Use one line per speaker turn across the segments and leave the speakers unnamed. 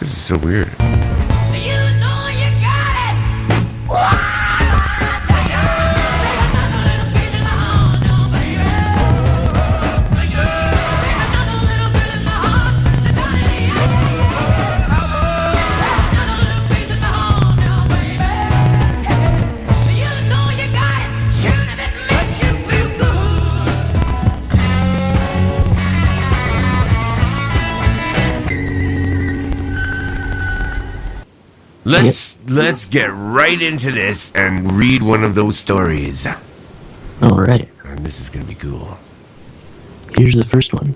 This is so weird. Let's get right into this and read one of those stories.
All right.
And this is gonna be cool.
Here's the first one.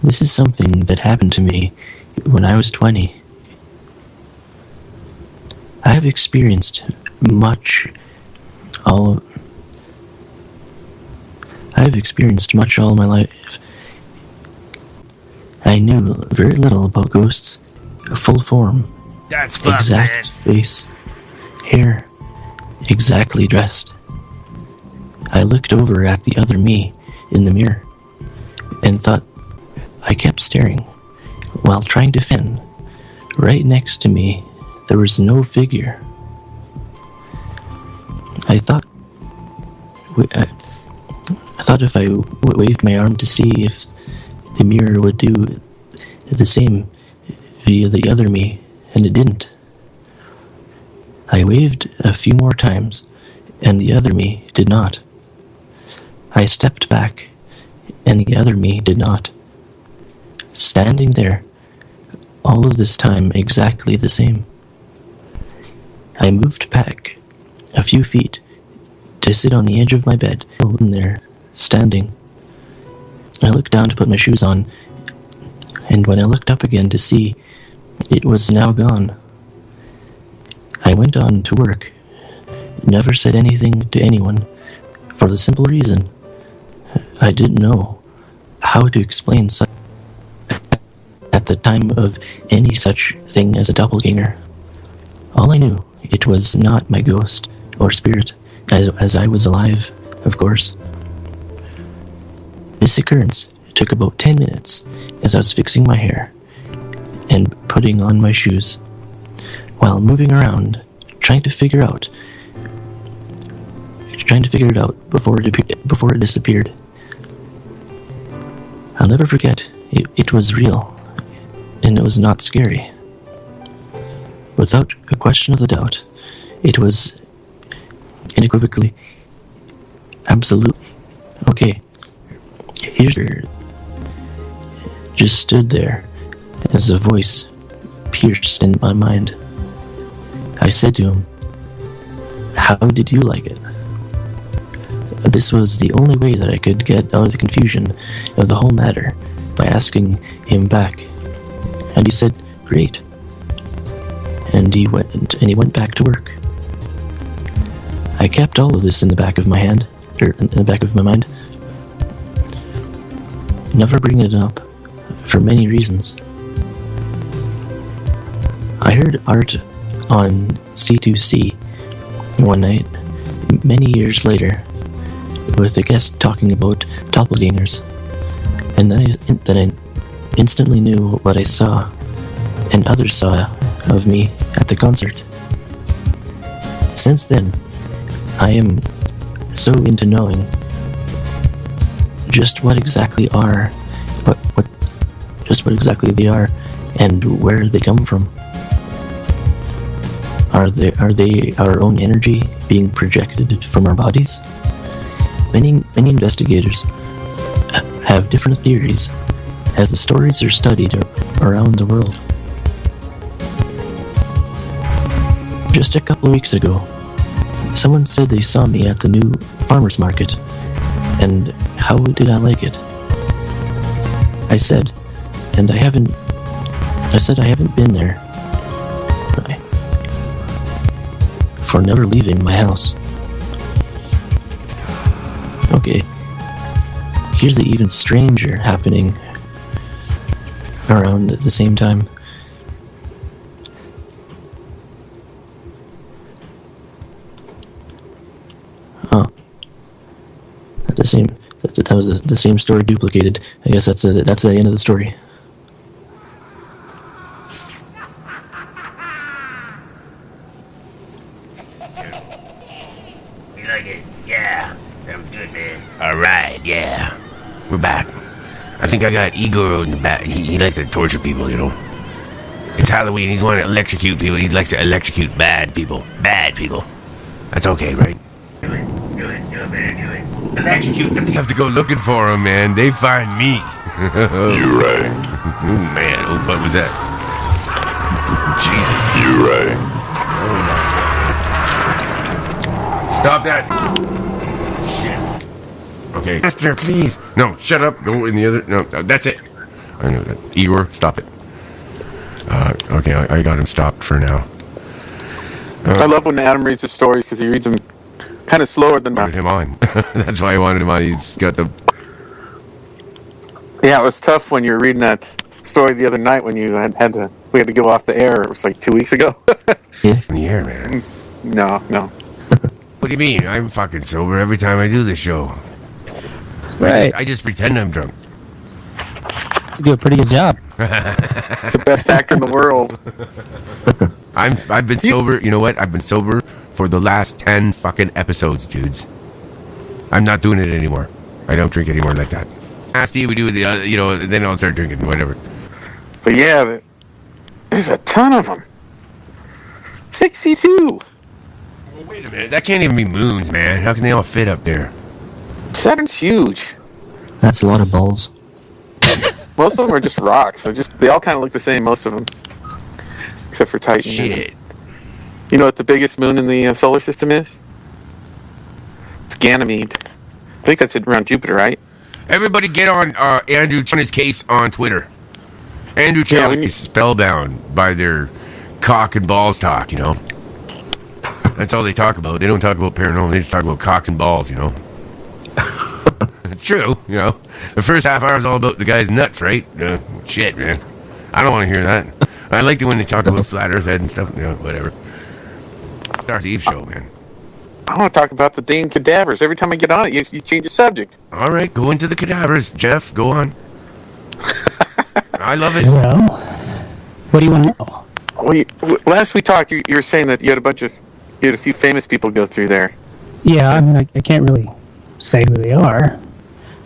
This is something that happened to me when I was 20. I have experienced much all my life. I knew very little about ghosts, full form,
That's fucked,
exact face, hair, exactly dressed. I looked over at the other me in the mirror and thought I kept staring while trying to fin. Right next to me, there was no figure. I thought if I waved my arm to see if the mirror would do the same via the other me, and it didn't. I waved a few more times, and the other me did not. I stepped back, and the other me did not. Standing there, all of this time exactly the same. I moved back a few feet to sit on the edge of my bed, in there, standing. I looked down to put my shoes on, and when I looked up again to see, it was now gone. I went on to work, never said anything to anyone, for the simple reason I didn't know how to explain such at the time of any such thing as a doppelganger. All I knew, it was not my ghost or spirit, as I was alive, of course. This occurrence took about 10 minutes as I was fixing my hair and putting on my shoes, while moving around, trying to figure it out before it disappeared. I'll never forget, it was real, and it was not scary. Without a question of the doubt, it was unequivocally absolute. Okay, here's her. Just stood there as a voice pierced in my mind. I said to him, "How did you like it?" This was the only way that I could get out of the confusion of the whole matter, by asking him back. And he said, "Great." And he went back to work. I kept all of this in the back of my mind, never bringing it up for many reasons. I heard Art on C2C one night, many years later, with a guest talking about doppelgangers, and then I instantly knew what I saw and others saw of me at the concert. Since then, I am so into knowing just what exactly they are and where they come from. Are they our own energy being projected from our bodies? Many investigators have different theories as the stories are studied around the world. Just a couple of weeks ago, someone said they saw me at the new farmer's market, and how did I like it? I said I haven't been there for never leaving my house. Okay, here's the even stranger happening around at the same time. That was the same story duplicated. I guess that's the end of the story.
We're back. I think I got Igor in the back. He likes to torture people, you know. It's Halloween. He's wanting to electrocute people. He likes to electrocute bad people. Bad people. That's okay, right? Do it, man. Electrocute the people. You have to go looking for them, man. They find me.
You're right.
Oh, man. Oh, what was that? Jesus.
You're right.
Stop that. Shit. Okay. Master, please. No, shut up. Go in the other. No, that's it. I know that. Igor, stop it. Okay, I got him stopped for now.
I love when Adam reads the stories because he reads them kind of slower than
Wanted him on. That's why I wanted him on. He's got the...
Yeah, it was tough when you were reading that story the other night when you we had to go off the air. It was like 2 weeks ago.
in the air, man.
No.
What do you mean? I'm fucking sober every time I do the show.
Right.
I just pretend I'm drunk.
You do a pretty good job.
It's the best actor in the world.
I've been sober. You know what? I've been sober for the last 10 fucking episodes, dudes. I'm not doing it anymore. I don't drink anymore like that. Nasty, we do the then I'll start drinking, whatever.
But yeah, there's a ton of them. 62.
Well, wait a minute. That can't even be moons, man. How can they all fit up there?
Saturn's huge.
That's a lot of balls.
Most of them are just rocks. They all kind of look the same, most of them. Except for Titan.
Shit.
You know what the biggest moon in the solar system is? It's Ganymede. I think that's around Jupiter, right?
Everybody get on Andrew China's case on Twitter. Andrew China is spellbound by their cock and balls talk, you know. That's all they talk about. They don't talk about paranormal. They just talk about cocks and balls, you know. It's true, you know. The first half hour is all about the guy's nuts, right? Shit, man. I don't want to hear that. I like it when they talk about flat Earth head and stuff, you know, whatever. Darcy Eve show, man.
I want to talk about the Dane cadavers. Every time I get on it, you change the subject.
All right, go into the cadavers, Jeff. Go on. I love it.
Well, what do you want to know?
Well, last we talked, you were saying that you had a few famous people go through there.
Yeah, I mean, I can't really say who they are.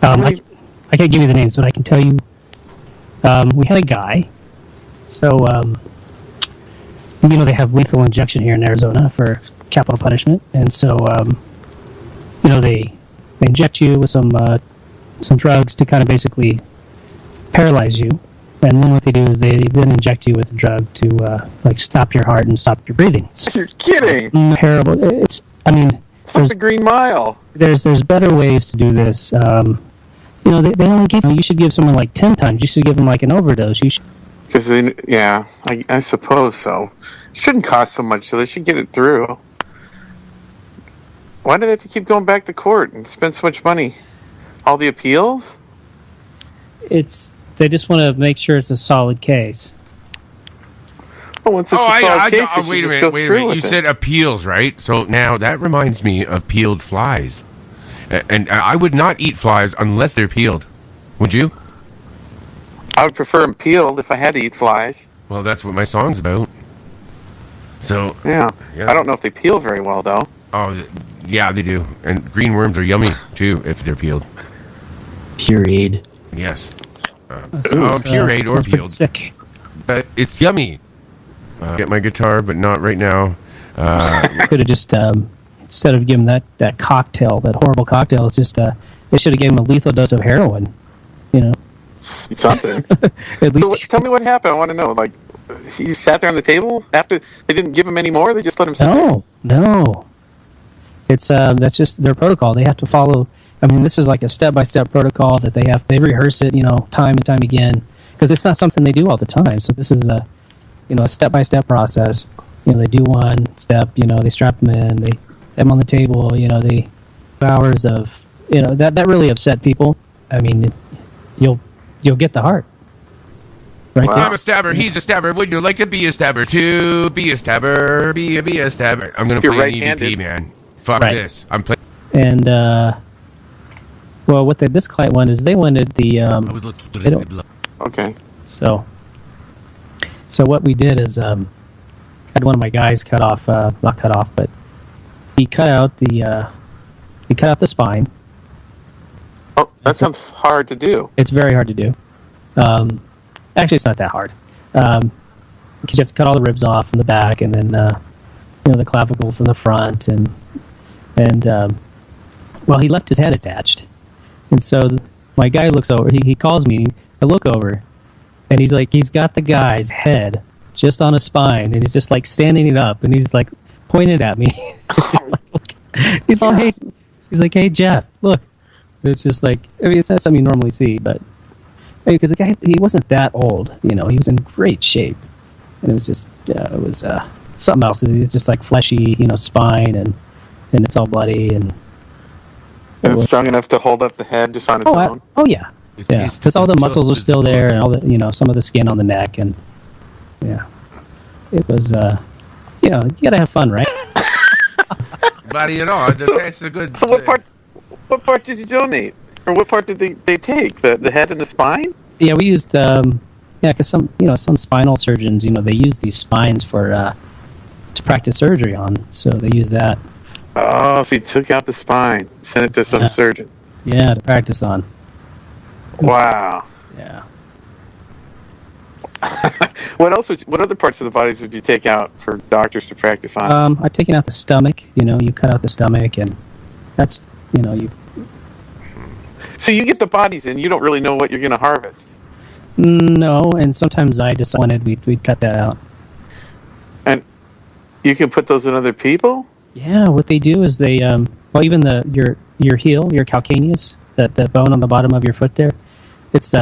I can't give you the names, but I can tell you we had a guy. So, they have lethal injection here in Arizona for capital punishment. And so, they inject you with some drugs to kind of basically paralyze you. And then what they do is they then inject you with a drug to, stop your heart and stop your breathing.
You're kidding!
Terrible. It's
like the Green Mile.
There's better ways to do this. They only give you should give someone like 10 times. You should give them like an overdose.
Because I suppose so. It shouldn't cost so much, so they should get it through. Why do they have to keep going back to court and spend so much money? All the appeals?
They just want to make sure it's a solid case.
Well, once it's a solid case,
wait a minute. You said appeals, right? So now that reminds me of peeled flies. And I would not eat flies unless they're peeled. Would you?
I would prefer them peeled if I had to eat flies.
Well, that's what my song's about. So
yeah. I don't know if they peel very well, though.
Oh, yeah, they do. And green worms are yummy, too, if they're peeled.
Pureed.
Yes. Pureed or peeled.
Sick.
But it's yummy. Get my guitar, but not right now.
Could have just... instead of giving that cocktail, that horrible cocktail, it's just they should have given him a lethal dose of heroin, you know.
Something.
At least.
So tell me what happened. I want to know. Like, he sat there on the table after they didn't give him any more. They just let him sit there.
No. It's that's just their protocol. They have to follow. I mean, this is like a step-by-step protocol that they rehearse it, time and time again, because it's not something they do all the time. So this is a step-by-step process. They do one step. They strap them in. They have them on the table. The hours of that really upset people. I mean, you'll get the heart. Right.
Wow.
I'm a stabber. He's a stabber. Would you like to be a stabber too? Be a stabber. Be a stabber. I'm gonna play an EVP, man. Fuck this. I'm playing.
And what this client wanted is they wanted the
Okay.
So what we did is had one of my guys not cut off, but he cut out the spine.
Oh, that sounds hard to do.
It's very hard to do. Actually, it's not that hard. Because you have to cut all the ribs off from the back, and then the clavicle from the front, and well, he left his head attached, and so my guy looks over. He calls me. I look over, and he's like, he's got the guy's head just on a spine, and he's just like standing it up, and he's like pointed at me. He's all, hey, he's like, hey Jeff, look. It's just like, I mean, it's not something you normally see, but because the guy, he wasn't that old, he was in great shape, and it was just, it was something else. It was just like fleshy, spine, and it's all bloody, and
it's strong enough to hold up the head just on its own.
Yeah, because all the muscles are still there, and all the, some of the skin on the neck, and yeah, it was, you gotta have fun, right?
But that's a good.
So what part did you donate, or what part did they take? The head and the spine?
Yeah, we used because some spinal surgeons, they use these spines for to practice surgery on, so they use that.
Oh, so you took out the spine, sent it to some surgeon.
Yeah, to practice on.
Wow.
Yeah.
What else? What other parts of the bodies would you take out for doctors to practice on?
I've taken out the stomach. You cut out the stomach, and that's you.
So you get the bodies in, you don't really know what you're going to harvest.
No, and sometimes I decided we'd cut that out.
And you can put those in other people?
Yeah, what they do is they even your heel, your calcaneus, that bone on the bottom of your foot there, it's